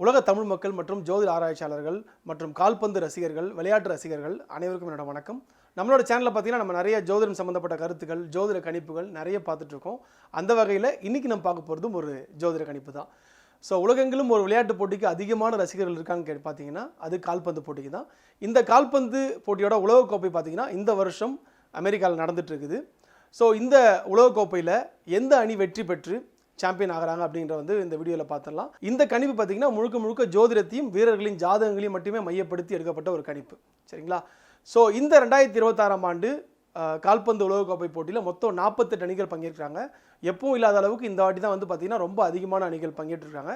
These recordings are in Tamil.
உலக தமிழ் மக்கள் மற்றும் ஜோதிட ஆராய்ச்சியாளர்கள் மற்றும் கால்பந்து ரசிகர்கள், விளையாட்டு ரசிகர்கள் அனைவருக்கும் என்னோட வணக்கம். நம்மளோட சேனலில் பார்த்தீங்கன்னா நம்ம நிறைய ஜோதிடம் சம்மந்தப்பட்ட கருத்துக்கள், ஜோதிட கணிப்புகள் நிறைய பார்த்துட்ருக்கோம். அந்த வகையில் இன்றைக்கி நம்ம பார்க்க போகிறதும் ஒரு ஜோதிட கணிப்பு தான். ஸோ உலகெங்கிலும் ஒரு விளையாட்டு போட்டிக்கு அதிகமான ரசிகர்கள் இருக்கான்னு பார்த்தீங்கன்னா அது கால்பந்து போட்டிக்கு தான். இந்த கால்பந்து போட்டியோட உலகக்கோப்பை பார்த்தீங்கன்னா இந்த வருஷம் அமெரிக்காவில் நடந்துட்டு இருக்குது. ஸோ இந்த உலகக்கோப்பையில் எந்த அணி வெற்றி பெற்று சாம்பியன் ஆகிறாங்க அப்படின்ற இந்த வீடியோவில் பார்த்துடலாம். இந்த கணிப்பு பார்த்தீங்கன்னா முழுக்க ஜோதிடத்தையும் வீரர்களின் ஜாதகங்களையும் மட்டுமே மையப்படுத்தி எடுக்கப்பட்ட ஒரு கணிப்பு, சரிங்களா? ஸோ இந்த 2026ஆம் ஆண்டு கால்பந்து உலகக்கோப்பை போட்டியில் மொத்தம் 48 அணிகள் பங்கேற்கிறாங்க. எப்பவும் இல்லாத அளவுக்கு இந்த வாட்டி தான் பார்த்தீங்கன்னா ரொம்ப அதிகமான அணிகள் பங்கேற்றிருக்காங்க.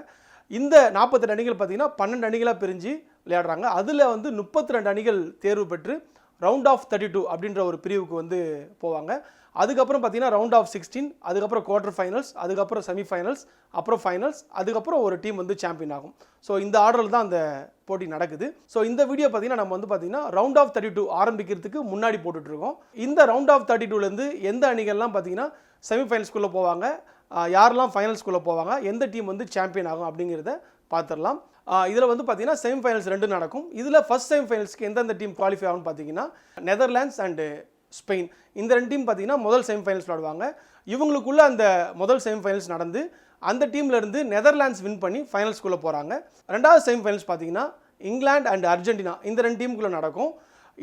இந்த 48 அணிகள் பார்த்தீங்கன்னா 12 அணிகளாக பிரிஞ்சு விளையாடுறாங்க. அதில் 32 அணிகள் தேர்வு பெற்று ரவுண்ட் ஆஃப் 32 அப்படின்ற ஒரு பிரிவுக்கு போவாங்க. அதுக்கப்புறம் பார்த்தீங்கன்னா ரவுண்ட் ஆஃப் 16, அதுக்கப்புறம் குவார்டர் ஃபைனல்ஸ், அதுக்கப்புறம் செமிஃபைனல்ஸ், அப்புறம் ஃபைனல்ஸ், அதுக்கப்புறம் ஒரு டீம் சாம்பியன் ஆகும். ஸோ இந்த ஆர்டரில் தான் அந்த போட்டி நடக்குது. ஸோ இந்த வீடியோ பார்த்தீங்கன்னா நம்ம பார்த்தீங்கன்னா ரவுண்ட் ஆஃப் 32 ஆரம்பிக்கிறதுக்கு முன்னாடி போட்டுட்ருக்கோம். இந்த ரவுண்ட் ஆஃப் 32லேருந்து எந்த அணிகள்லாம் பார்த்தீங்கன்னா செமிஃபைனல்ஸ்குள்ளே போவாங்க, யாரெல்லாம் ஃபைனல்ஸ்குள்ளே போவாங்க, எந்த டீம் சாம்பியன் ஆகும் அப்படிங்கிறத பார்த்துடலாம். இதில் பார்த்தீங்கன்னா செமிஃபைனல்ஸ் 2 நடக்கும். இதில் ஃபர்ஸ்ட் செமிஃபைனல்ஸ்க்கு எந்தெந்த டீம் குவாலிஃபை ஆகும்னு பார்த்தீங்கன்னா நெதர்லாண்ட்ஸ் அண்டு ஸ்பெயின், இந்த 2 டீம் பார்த்தீங்கன்னா முதல் செமிஃபைனல்ஸ் விளையாடுவாங்க. இவங்களுக்குள்ள அந்த முதல் செமிஃபைனல்ஸ் நடந்து அந்த டீம்லேருந்து நெதர்லாண்ட்ஸ் வின் பண்ணி ஃபைனல்ஸ்குள்ளே போகிறாங்க. ரெண்டாவது செமிஃபைனல்ஸ் பார்த்தீங்கன்னா இங்கிலாந்து அண்ட் அர்ஜென்டினா, இந்த 2 டீமுக்குள்ளே நடக்கும்.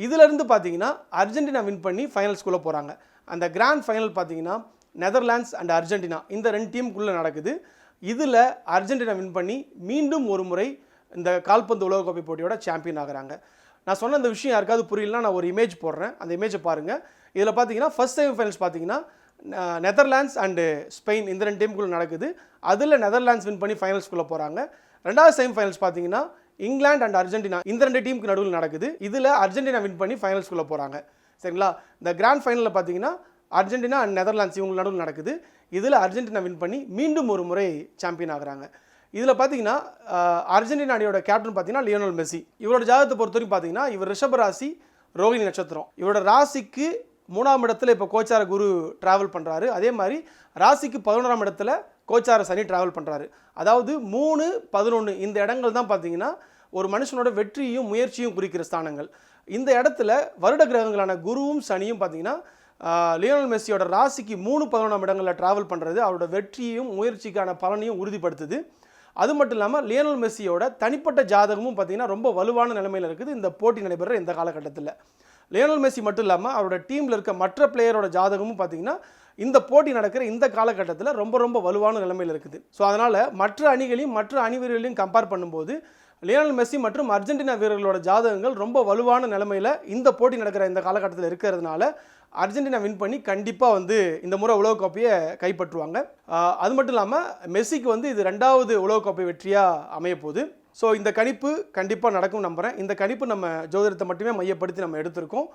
இதிலிருந்து பார்த்தீங்கன்னா அர்ஜென்டினா வின் பண்ணி ஃபைனல்ஸ்குள்ளே போகிறாங்க. அந்த கிராண்ட் ஃபைனல் பார்த்தீங்கன்னா நெதர்லாண்ட்ஸ் அண்ட் அர்ஜென்டினா, இந்த 2 டீமுக்குள்ளே நடக்குது. இதில் அர்ஜென்டினா வின் பண்ணி மீண்டும் ஒரு முறை இந்த கால்பந்து உலகக்கோப்பை போட்டியோட சாம்பியன் ஆகிறாங்க. நான் சொன்ன இந்த விஷயம் யாருக்காவது புரியலன்னா நான் ஒரு இமேஜ் போடுறேன், அந்த இமேஜை பாருங்கள். இதில் பார்த்தீங்கன்னா ஃபர்ஸ்ட் செமிஃபைனல்ஸ் பார்த்தீங்கன்னா நெதர்லாண்ட்ஸ் அண்டு ஸ்பெயின், இந்த 2 டீமுக்குள்ளே நடக்குது. அதில் நெதர்லாண்ட்ஸ் வின் பண்ணி ஃபைனல்ஸ்குள்ளே போகிறாங்க. ரெண்டாவது செமிஃபைனல்ஸ் பார்த்தீங்கன்னா இங்கிலாந்து அண்ட் அர்ஜென்டினா, இந்த 2 டீமுக்கு நடுவில் நடக்குது. இதில் அர்ஜென்டினா வின் பண்ணி ஃபைனல்ஸ்குள்ளே போகிறாங்க, சரிங்களா? இந்த கிராண்ட் ஃபைனலில் பார்த்தீங்கன்னா அர்ஜென்டினா அண்ட் நெதர்லாண்ட்ஸ் இவங்க நடுவில் நடக்குது. இதில் அர்ஜென்டினா வின் பண்ணி மீண்டும் ஒரு முறை சாம்பியன் ஆகிறாங்க. இதில் பார்த்தீங்கன்னா அர்ஜென்டினா அணியோட கேப்டன் பார்த்தீங்கன்னா லியோனல் மெஸ்ஸி. இவரோட ஜாதகத்தை பொறுத்தவரைக்கும் பார்த்தீங்கன்னா இவர் ரிஷப ராசி, ரோகிணி நட்சத்திரம். இவரோட ராசிக்கு 3ஆம் இடத்துல இப்போ கோச்சார குரு ட்ராவல் பண்ணுறாரு. அதே மாதிரி ராசிக்கு 11ஆம் இடத்துல கோச்சார சனி ட்ராவல் பண்ணுறாரு. அதாவது 3, 11 இந்த இடங்கள் தான் பார்த்தீங்கன்னா ஒரு மனுஷனோட வெற்றியும் முயற்சியும் குறிக்கிற ஸ்தானங்கள். இந்த இடத்துல வருட கிரகங்களான குருவும் சனியும் பார்த்தீங்கன்னா லியோனல் மெஸ்ஸியோட ராசிக்கு 3, 11ஆம் இடங்களில் ட்ராவல் பண்ணுறது அவரோட வெற்றியும் முயற்சிக்கான பலனையும் உறுதிப்படுத்துது. அது மட்டும் இல்லாமல் லியோனல் மெஸ்ஸியோட தனிப்பட்ட ஜாதகமும் பார்த்தீங்கன்னா ரொம்ப வலுவான நிலைமையில் இருக்குது இந்த போட்டி நடைபெற இந்த காலகட்டத்தில். லியோனல் மெஸ்ஸி மட்டும் இல்லாமல் அவரோட டீமில் இருக்க மற்ற பிளேயரோட ஜாதகமும் பார்த்தீங்கன்னா இந்த போட்டி நடக்கிற இந்த காலகட்டத்தில் ரொம்ப வலுவான நிலைமையில் இருக்குது. ஸோ அதனால் மற்ற அணிகளையும் மற்ற அணி வீரர்களையும் கம்பேர் பண்ணும்போது லியோனல் மெஸ்ஸி மற்றும் அர்ஜென்டினா வீரர்களோட ஜாதகங்கள் ரொம்ப வலுவான நிலைமையில் இந்த போட்டி நடக்கிற இந்த காலகட்டத்தில் இருக்கிறதுனால அர்ஜென்டினா வின் பண்ணி கண்டிப்பாக இந்த முறை உலகக்கோப்பையை கைப்பற்றுவாங்க. அது மட்டும் இல்லாமல் மெஸ்ஸிக்கு இது 2வது உலகக்கோப்பை வெற்றியாக அமையப்போகுது. ஸோ இந்த கணிப்பு கண்டிப்பாக நடக்கும் நம்புகிறேன். இந்த கணிப்பு நம்ம ஜோதிடத்தை மட்டுமே மையப்படுத்தி நம்ம எடுத்திருக்கோம்.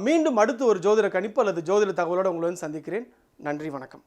மீண்டும் அடுத்து ஒரு ஜோதிட கணிப்பு அல்லது ஜோதிட தகவலோடு உங்களை சந்திக்கிறேன். நன்றி, வணக்கம்.